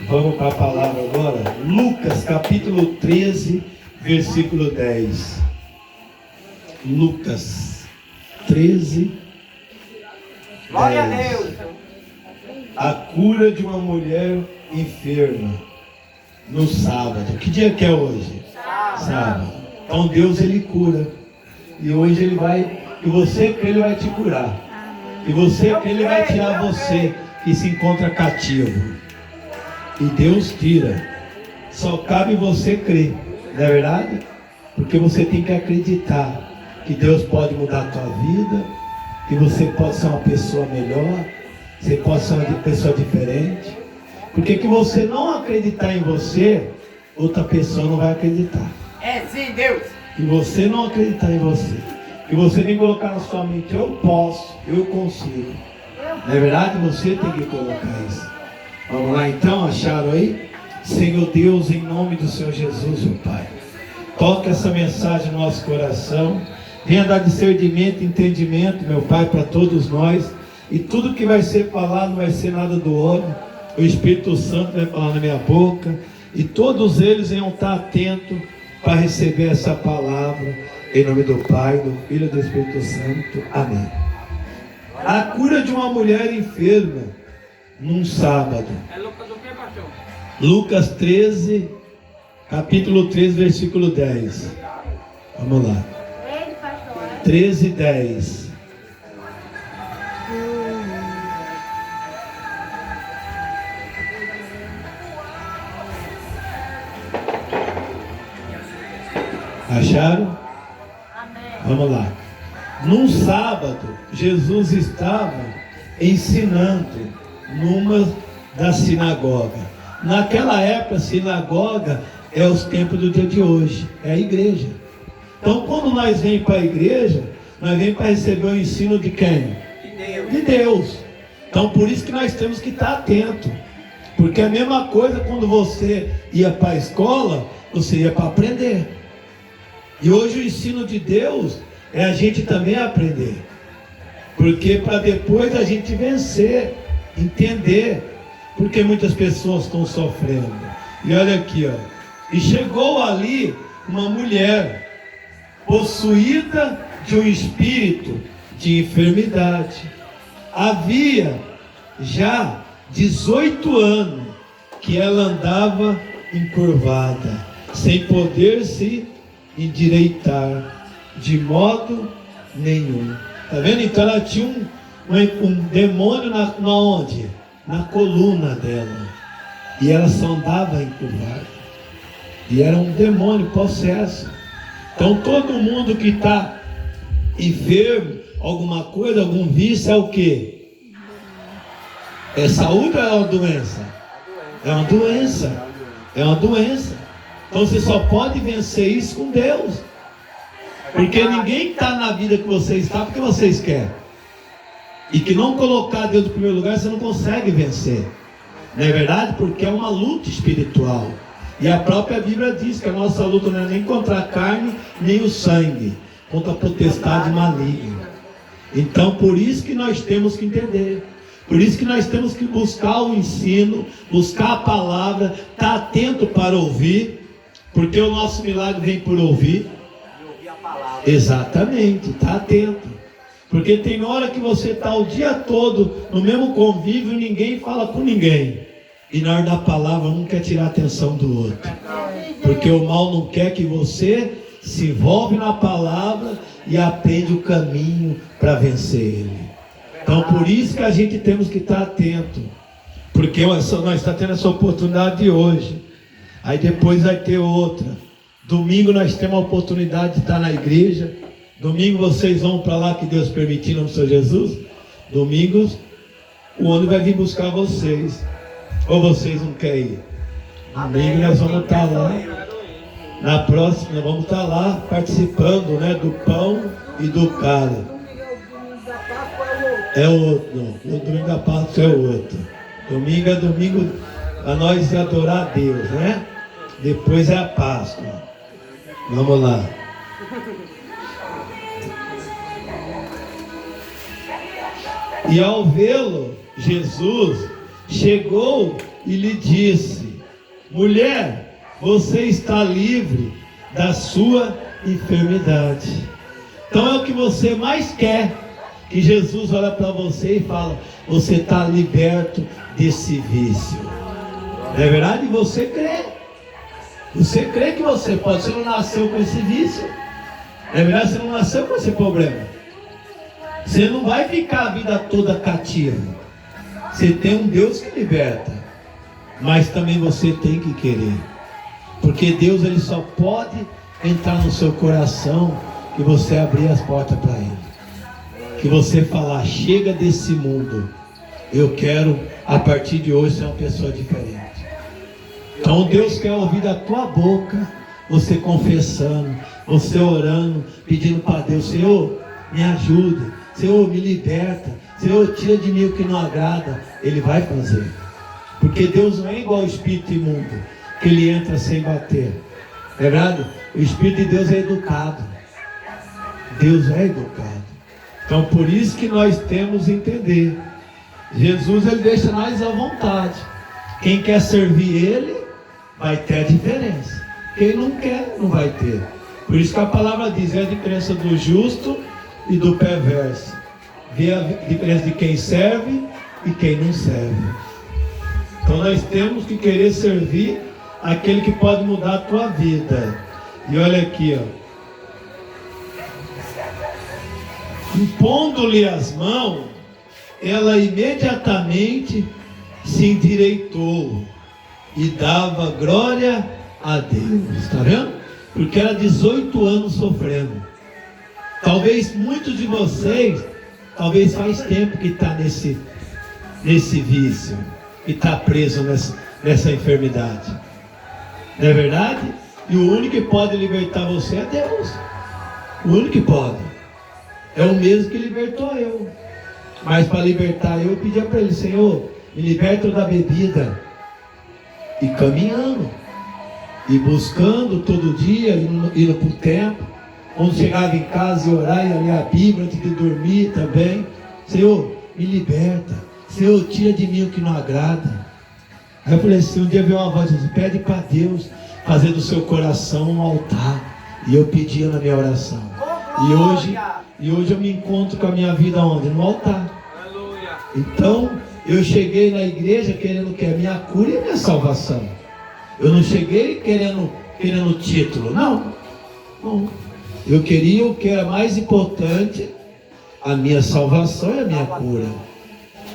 Vamos para a palavra agora. Lucas capítulo 13, versículo 10. Lucas 13, Glória a 10. Deus. A cura de uma mulher enferma no sábado. Que dia que é hoje? Sábado. Então Deus, Ele cura. E hoje Ele vai, e você crê, Ele vai te curar. E você crê, Ele vai tirar você que se encontra cativo. E Deus tira. Só cabe você crer. Não é verdade? Porque você tem que acreditar que Deus pode mudar a tua vida, que você pode ser uma pessoa melhor, você pode ser uma pessoa diferente. Porque que você não acreditar em você, outra pessoa não vai acreditar. É sim, Deus. E você não acreditar em você, e você tem que colocar na sua mente: eu posso, eu consigo. Não é verdade? Você tem que colocar isso. Vamos lá então, acharam aí? Senhor Deus, em nome do Senhor Jesus, meu Pai, toca essa mensagem no nosso coração. Venha dar discernimento, entendimento, meu Pai, para todos nós. E tudo que vai ser falado não vai ser nada do homem. O Espírito Santo vai falar na minha boca. E todos eles venham estar atentos para receber essa palavra. Em nome do Pai, do Filho e do Espírito Santo. Amém. A cura de uma mulher enferma num sábado. É Lucas do que, pastor? Lucas 13, capítulo 13, versículo 10. Vamos lá. 13, 10. Acharam? Vamos lá. Num sábado, Jesus estava ensinando numa da sinagoga. Naquela época, a sinagoga é os templos do dia de hoje, é a igreja. Então, quando nós vemos para a igreja, nós vemos para receber o ensino de quem? De Deus. Então, por isso que nós temos que estar atentos. Porque a mesma coisa quando você ia para a escola, você ia para aprender. E hoje o ensino de Deus é a gente também aprender. Porque para depois a gente vencer, entender. Porque muitas pessoas estão sofrendo. E olha aqui, ó. E chegou ali uma mulher possuída de um espírito de enfermidade. Havia já 18 anos que ela andava encurvada, sem poder se endireitar de modo nenhum. Tá vendo? Então ela tinha um demônio na onde? Na coluna dela. E ela só andava encurvada. E era um demônio possesso. Então todo mundo que está enfermo, alguma coisa, algum vício, é o quê? É saúde ou é uma doença? É uma doença. É uma doença. Então você só pode vencer isso com Deus. Porque ninguém está na vida que você está porque vocês querem. E que não colocar Deus no primeiro lugar, você não consegue vencer. Não é verdade? Porque é uma luta espiritual. E a própria Bíblia diz que a nossa luta não é nem contra a carne, nem o sangue, contra a potestade maligna. Então, por isso que nós temos que entender. Por isso que nós temos que buscar o ensino, buscar a palavra, estar atento para ouvir, porque o nosso milagre vem por ouvir. Exatamente, está atento. Porque tem hora que você está o dia todo no mesmo convívio e ninguém fala com ninguém. E na hora da palavra um quer tirar a atenção do outro. Porque o mal não quer que você se envolve na palavra e aprende o caminho para vencer ele. Então por isso que a gente temos que estar atento. Porque nós estamos tendo essa oportunidade de hoje. Aí depois vai ter outra. Domingo nós temos a oportunidade de estar na igreja. Domingo vocês vão para lá, que Deus permitir, em nome do Senhor Jesus. Domingos o ônibus vai vir buscar vocês. Ou vocês não querem ir? Domingo nós vamos estar lá. Na próxima nós vamos estar lá participando, né, do pão e do cálice. É outro. Não. O domingo da Páscoa é o outro. Domingo é domingo a nós adorar a Deus, né? Depois é a Páscoa. Vamos lá. E ao vê-lo, Jesus, chegou e lhe disse: mulher, você está livre da sua enfermidade. Então é o que você mais quer, que Jesus olha para você e fala: você está liberto desse vício. Não é verdade? Você crê. Você crê que você pode. Você não nasceu com esse vício. Não é verdade? Você não nasceu com esse problema. Você não vai ficar a vida toda cativo. Você tem um Deus que liberta. Mas também você tem que querer. Porque Deus, ele só pode entrar no seu coração que você abrir as portas para Ele. Que você falar: chega desse mundo. Eu quero, a partir de hoje, ser uma pessoa diferente. Então Deus quer ouvir da tua boca, você confessando, você orando, pedindo para Deus: Senhor, me ajuda, Senhor, me liberta, Senhor, tira de mim o que não agrada. Ele vai fazer. Porque Deus não é igual ao espírito imundo, que ele entra sem bater. É verdade? O Espírito de Deus é educado. Deus é educado. Então por isso que nós temos que entender. Jesus, ele deixa nós à vontade. Quem quer servir ele, vai ter a diferença. Quem não quer, não vai ter. Por isso que a palavra diz: é a diferença do justo e do perverso. Vê a diferença de quem serve e quem não serve. Então nós temos que querer servir aquele que pode mudar a tua vida. E olha aqui, ó. Impondo-lhe as mãos, ela imediatamente se endireitou e dava glória a Deus. Está vendo? Porque era 18 anos sofrendo. Talvez muitos de vocês, talvez faz tempo que está nesse vício, que está preso nessa enfermidade. Não é verdade? E o único que pode libertar você é Deus. O único que pode. É o mesmo que libertou eu. Mas para libertar eu pedia para ele: Senhor, me liberta da bebida. E caminhando. E buscando todo dia, indo para o templo. Quando chegava em casa e orar e ler a Bíblia antes de dormir também. Senhor, me liberta. Senhor, tira de mim o que não agrada. Aí eu falei assim: um dia veio uma voz assim: pede para Deus fazer do seu coração um altar. E eu pedia na minha oração. E hoje eu me encontro com a minha vida onde? No altar. Então eu cheguei na igreja querendo que a minha cura e a minha salvação. Eu não cheguei querendo título. Não. Eu queria o que era mais importante: a minha salvação e a minha cura.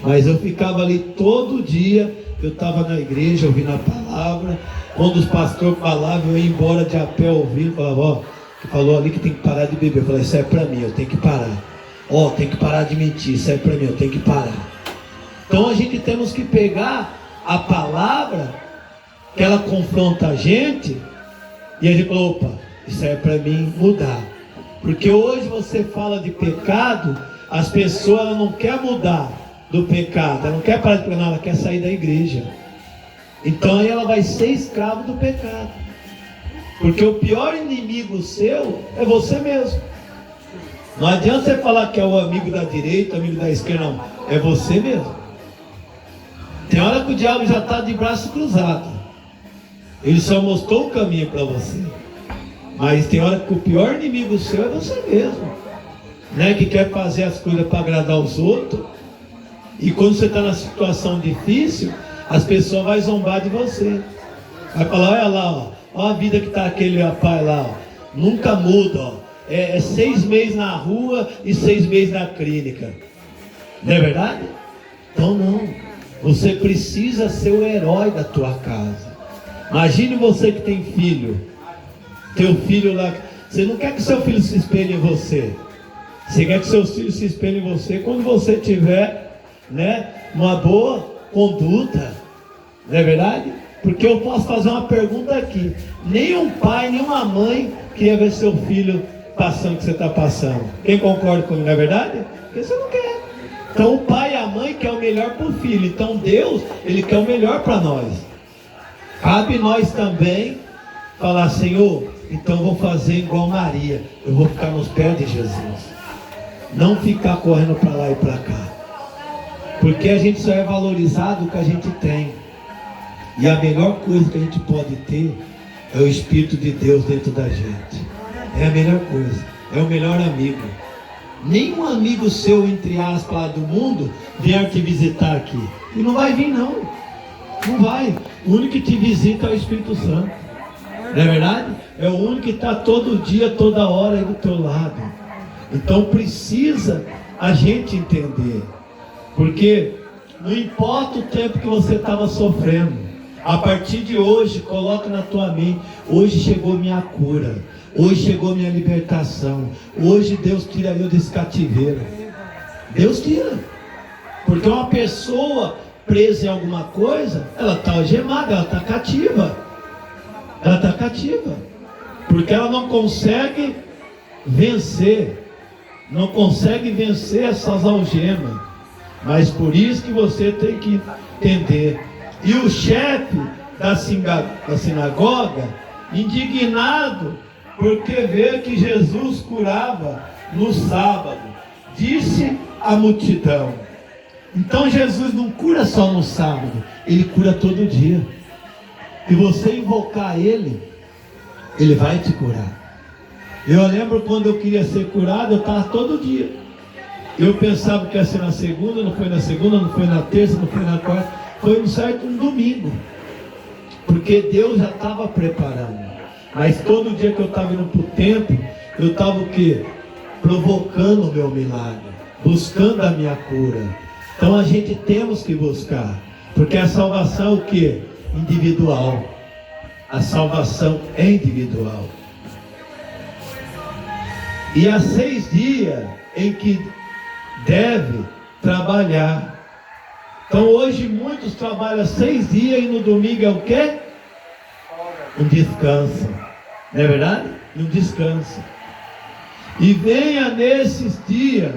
Mas eu ficava ali todo dia. Eu estava na igreja ouvindo a palavra. Quando os pastores falavam, eu ia embora de a pé ouvindo. Falava: ó, que falou ali que tem que parar de beber. Eu falei: isso é para mim, eu tenho que parar. Ó, tem que parar de mentir, isso é para mim, eu tenho que parar. Então a gente temos que pegar a palavra, que ela confronta a gente, e a gente fala: opa, isso é para mim mudar. Porque hoje você fala de pecado, as pessoas não querem mudar do pecado, ela não quer parar de pecar, ela quer sair da igreja. Então aí ela vai ser escravo do pecado. Porque o pior inimigo seu é você mesmo. Não adianta você falar que é o amigo da direita, o amigo da esquerda, não. É você mesmo. Tem hora que o diabo já está de braço cruzado. Ele só mostrou o caminho para você. Mas tem hora que o pior inimigo seu é você mesmo. Né? Que quer fazer as coisas para agradar os outros. E quando você está na situação difícil, as pessoas vão zombar de você. Vai falar: olha lá, ó a vida que está aquele rapaz lá, ó. Nunca muda, ó. É 6 meses na rua e 6 meses na clínica. Não é verdade? Então não. Você precisa ser o herói da tua casa. Imagine você que tem filho. Teu filho lá. Você não quer que seu filho se espelhe em você. Você quer que seus filhos se espelhem em você quando você tiver, né, uma boa conduta. Não é verdade? Porque eu posso fazer uma pergunta aqui: nenhum pai, nenhuma mãe queria ver seu filho passando o que você está passando. Quem concorda comigo, não é verdade? Porque você não quer. Então o pai e a mãe quer o melhor para o filho. Então Deus, ele quer o melhor para nós. Cabe nós também falar: Senhor, então eu vou fazer igual Maria. Eu vou ficar nos pés de Jesus. Não ficar correndo para lá e para cá. Porque a gente só é valorizado o que a gente tem. E a melhor coisa que a gente pode ter é o Espírito de Deus dentro da gente. É a melhor coisa, é o melhor amigo. Nenhum amigo seu, entre aspas, lá do mundo, vier te visitar aqui. E não vai vir não. Não vai. O único que te visita é o Espírito Santo. Não é verdade? É o único que está todo dia, toda hora aí do teu lado. Então precisa a gente entender. Porque não importa o tempo que você estava sofrendo. A partir de hoje, coloca na tua mente. Hoje chegou minha cura. Hoje chegou minha libertação. Hoje Deus tira eu desse cativeiro. Deus tira. Porque uma pessoa presa em alguma coisa, ela está algemada, ela está cativa. Ela está cativa. Porque ela não consegue vencer. Não consegue vencer essas algemas. Mas por isso que você tem que entender. E o chefe da sinagoga, indignado, porque vê que Jesus curava no sábado, disse à multidão. Então Jesus não cura só no sábado, Ele cura todo dia. E você invocar Ele, Ele vai te curar. Eu lembro quando eu queria ser curado, eu estava todo dia. Eu pensava que ia ser na segunda, não foi na segunda, não foi na terça, não foi na quarta. Foi um domingo. Porque Deus já estava preparando. Mas todo dia que eu estava indo para o templo, eu estava o quê? Provocando o meu milagre. Buscando a minha cura. Então a gente temos que buscar. Porque a salvação é o quê? Individual. A salvação é individual. E há 6 dias em que deve trabalhar. Então hoje muitos trabalham 6 dias e no domingo é o quê? Um descanso. Não é verdade? Um descanso. E venha nesses dias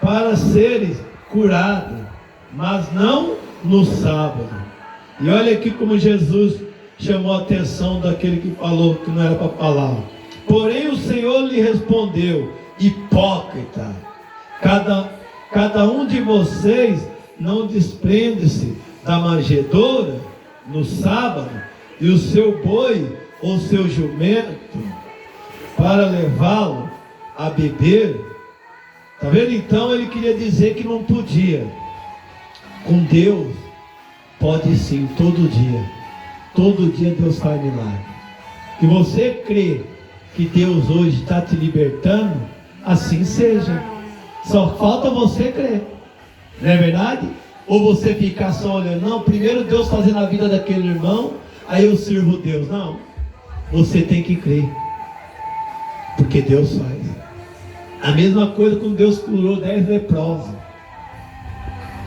para seres curados, mas não no sábado. E olha aqui como Jesus chamou a atenção daquele que falou que não era para falar. Porém o Senhor lhe respondeu: hipócrita, cada um de vocês não desprende-se da manjedoura no sábado, e o seu boi ou seu jumento para levá-lo a beber. Está vendo? Então ele queria dizer que não podia. Com Deus pode sim, todo dia. Todo dia Deus faz milagre. Que você crê que Deus hoje está te libertando, assim seja. Só falta você crer. Não é verdade? Ou você ficar só olhando, não, primeiro Deus fazendo a vida daquele irmão, aí eu sirvo Deus. Não, você tem que crer, porque Deus faz. A mesma coisa quando Deus curou 10 leprosos.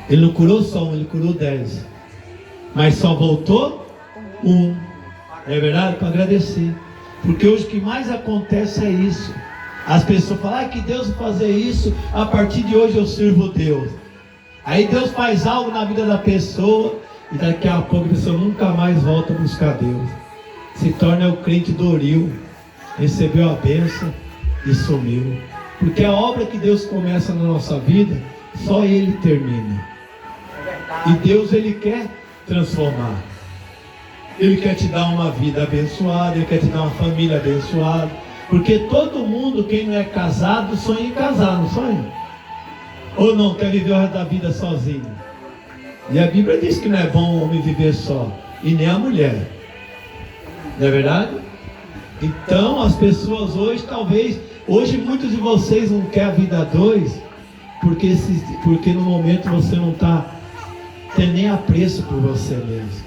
Ele não curou só um, Ele curou 10. Mas só voltou um. Não é verdade? Para agradecer. Porque hoje o que mais acontece é isso. As pessoas falam, que Deus vai fazer isso, a partir de hoje eu sirvo Deus. Aí Deus faz algo na vida da pessoa, e daqui a pouco a pessoa nunca mais volta a buscar Deus. Se torna o crente doril, recebeu a bênção e sumiu. Porque a obra que Deus começa na nossa vida, só Ele termina. E Deus, Ele quer transformar. Ele quer te dar uma vida abençoada, Ele quer te dar uma família abençoada. Porque todo mundo, quem não é casado, sonha em casar, não sonha? Ou não, quer viver o resto da vida sozinho? E a Bíblia diz que não é bom o homem viver só, e nem a mulher. Não é verdade? Então as pessoas hoje, talvez, hoje muitos de vocês não querem a vida a dois, porque no momento você não está tendo nem apreço por você mesmo.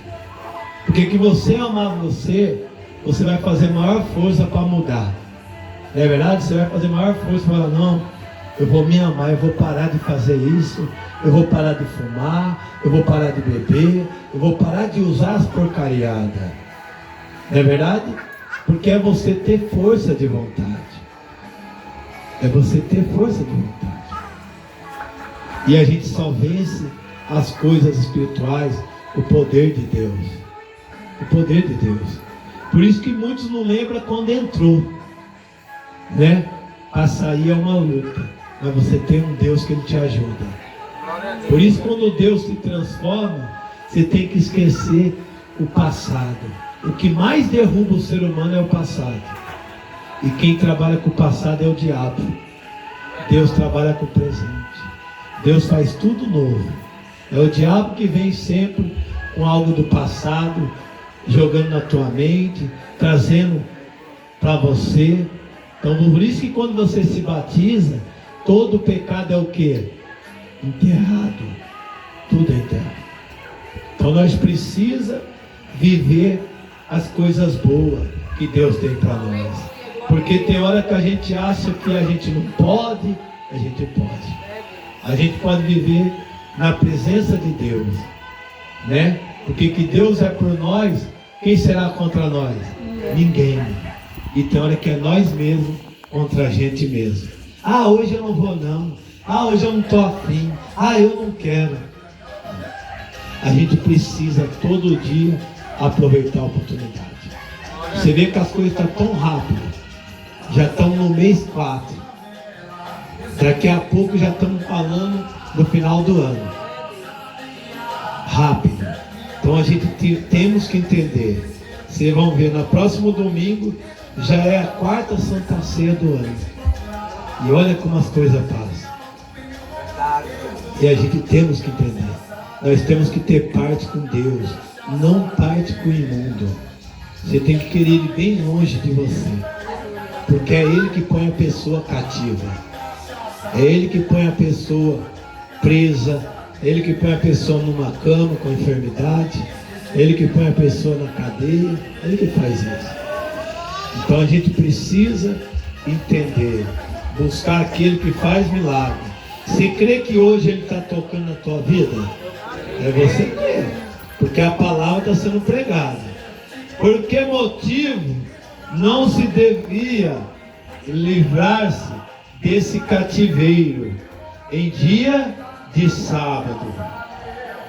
Porque que você amar você vai fazer maior força para mudar. Não é verdade? Você vai fazer maior força para falar, não, eu vou me amar, eu vou parar de fazer isso, eu vou parar de fumar, eu vou parar de beber, eu vou parar de usar as porcariadas. Não é verdade? Porque é você ter força de vontade. É você ter força de vontade. E a gente só vence as coisas espirituais, o poder de Deus. O poder de Deus. Por isso que muitos não lembram quando entrou, né? Para sair é uma luta, mas você tem um Deus que Ele te ajuda. Por isso quando Deus te transforma, você tem que esquecer o passado. O que mais derruba o ser humano é o passado. E quem trabalha com o passado é o diabo. Deus trabalha com o presente. Deus faz tudo novo. É o diabo que vem sempre com algo do passado, jogando na tua mente, trazendo para você. Então por isso que quando você se batiza, todo pecado é o quê? Enterrado. Tudo é enterrado. Então nós precisamos viver as coisas boas que Deus tem para nós. Porque tem hora que a gente acha que a gente não pode, a gente pode. A gente pode viver na presença de Deus, né? Porque que Deus é por nós, quem será contra nós? Ninguém. E tem hora que é nós mesmos contra a gente mesmo. Ah, hoje eu não vou não. Ah, hoje eu não estou afim. Ah, eu não quero. A gente precisa todo dia aproveitar a oportunidade. Você vê que as coisas estão tão rápidas. Já estamos no mês 4. Daqui a pouco já estamos falando do final do ano. Rápido. Então a gente temos que entender. Vocês vão ver, no próximo domingo já é a 4ª Santa Ceia do ano. E olha como as coisas passam. E a gente temos que entender. Nós temos que ter parte com Deus, não parte com o imundo. Você tem que querer Ele bem longe de você. Porque é Ele que põe a pessoa cativa. É Ele que põe a pessoa presa. É Ele que põe a pessoa numa cama com enfermidade. É Ele que põe a pessoa na cadeia. É Ele que faz isso. Então a gente precisa entender. Buscar aquele que faz milagre. Você crê que hoje Ele está tocando na tua vida? É você que crê. Porque a palavra está sendo pregada. Por que motivo não se devia livrar-se desse cativeiro em dia de sábado?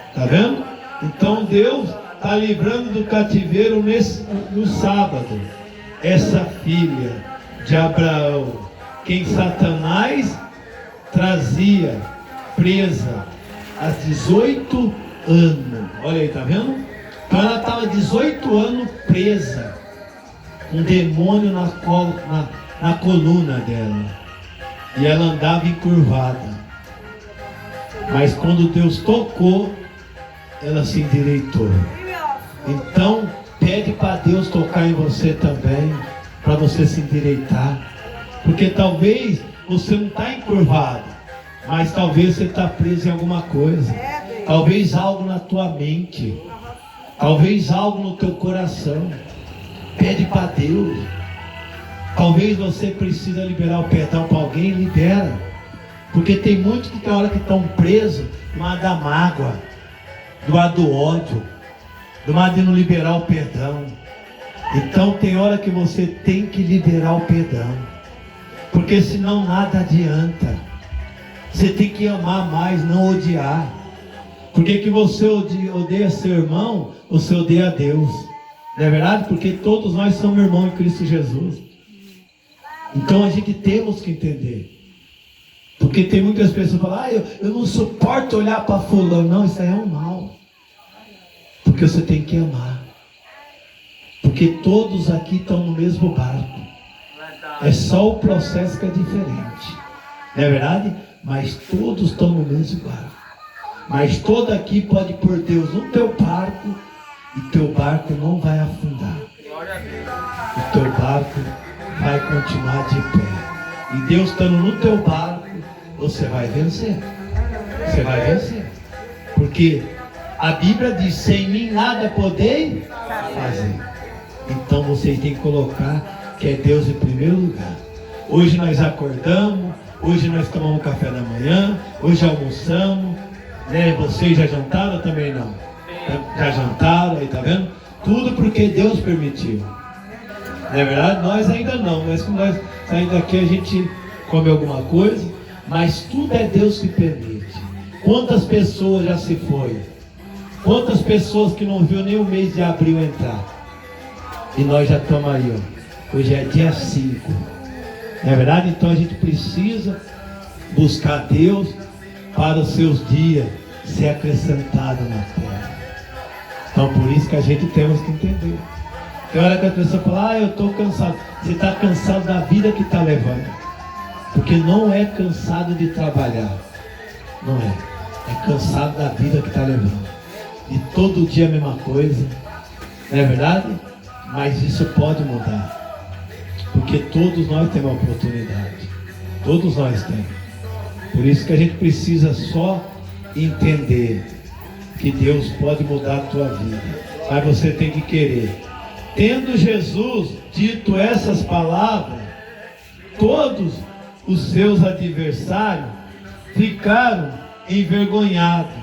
Está vendo? Então Deus está livrando do cativeiro no sábado. Essa filha de Abraão, quem Satanás trazia presa há 18 anos. Olha aí, tá vendo? Então ela estava 18 anos presa. Um demônio na coluna dela. E ela andava encurvada. Mas quando Deus tocou, ela se endireitou. Então, pede para Deus tocar em você também, para você se endireitar. Porque talvez você não está encurvado, mas talvez você está preso em alguma coisa. Talvez algo na tua mente. Talvez algo no teu coração. Pede para Deus. Talvez você precisa liberar o perdão para alguém, libera. Porque tem muitos que tem hora que estão presos do lado da mágoa, do lado do ódio, do lado de não liberar o perdão. Então tem hora que você tem que liberar o perdão. Porque senão nada adianta. Você tem que amar mais, não odiar. Porque que você odeia seu irmão, você odeia a Deus. Não é verdade? Porque todos nós somos irmãos em Cristo Jesus. Então a gente temos que entender. Porque tem muitas pessoas que falam, eu não suporto olhar para fulano. Não, isso aí é um mal. Porque você tem que amar. Porque todos aqui estão no mesmo barco. É só o processo que é diferente. Não é verdade? Mas todos estão no mesmo barco. Mas todo aqui pode pôr Deus no teu barco e teu barco não vai afundar. O teu barco vai continuar de pé. E Deus estando no teu barco, você vai vencer. Você vai vencer. Porque a Bíblia diz, sem mim nada podei fazer. Então vocês têm que colocar que é Deus em primeiro lugar. Hoje nós acordamos, hoje nós tomamos café da manhã, hoje almoçamos, né? Vocês já jantaram ou também não? Já jantaram, aí tá vendo? Tudo porque Deus permitiu. Não é verdade? Nós ainda não, mas quando nós saímos daqui a gente come alguma coisa, mas tudo é Deus que permite. Quantas pessoas já se foi? Quantas pessoas que não viu nem o mês de abril entrar? E nós já estamos aí, ó. Hoje é dia 5. Não é verdade? Então a gente precisa buscar Deus para os seus dias ser acrescentado na terra. Então por isso que a gente temos que entender. Tem hora que a pessoa fala, eu estou cansado. Você está cansado da vida que está levando. Porque não é cansado de trabalhar. Não é. É cansado da vida que está levando. E todo dia a mesma coisa. Não é verdade? Mas isso pode mudar. Porque todos nós temos a oportunidade. Todos nós temos. Por isso que a gente precisa só entender que Deus pode mudar a tua vida. Mas você tem que querer. Tendo Jesus dito essas palavras, todos os seus adversários ficaram envergonhados.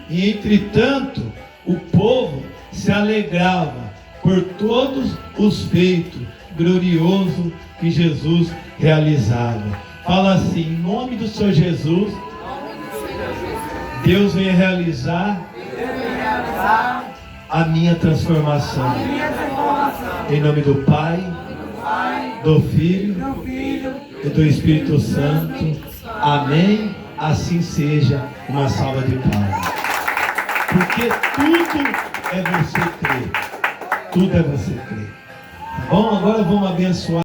E entretanto, o povo se alegrava por todos os feitos gloriosos que Jesus realizava. Fala assim, em nome do Senhor Jesus, Deus vem realizar a minha transformação. Em nome do Pai, do Filho e do Espírito Santo. Amém. Assim seja. Uma salva de palmas. Porque tudo é você crer. Tudo é você crer. Tá bom? Agora vamos abençoar.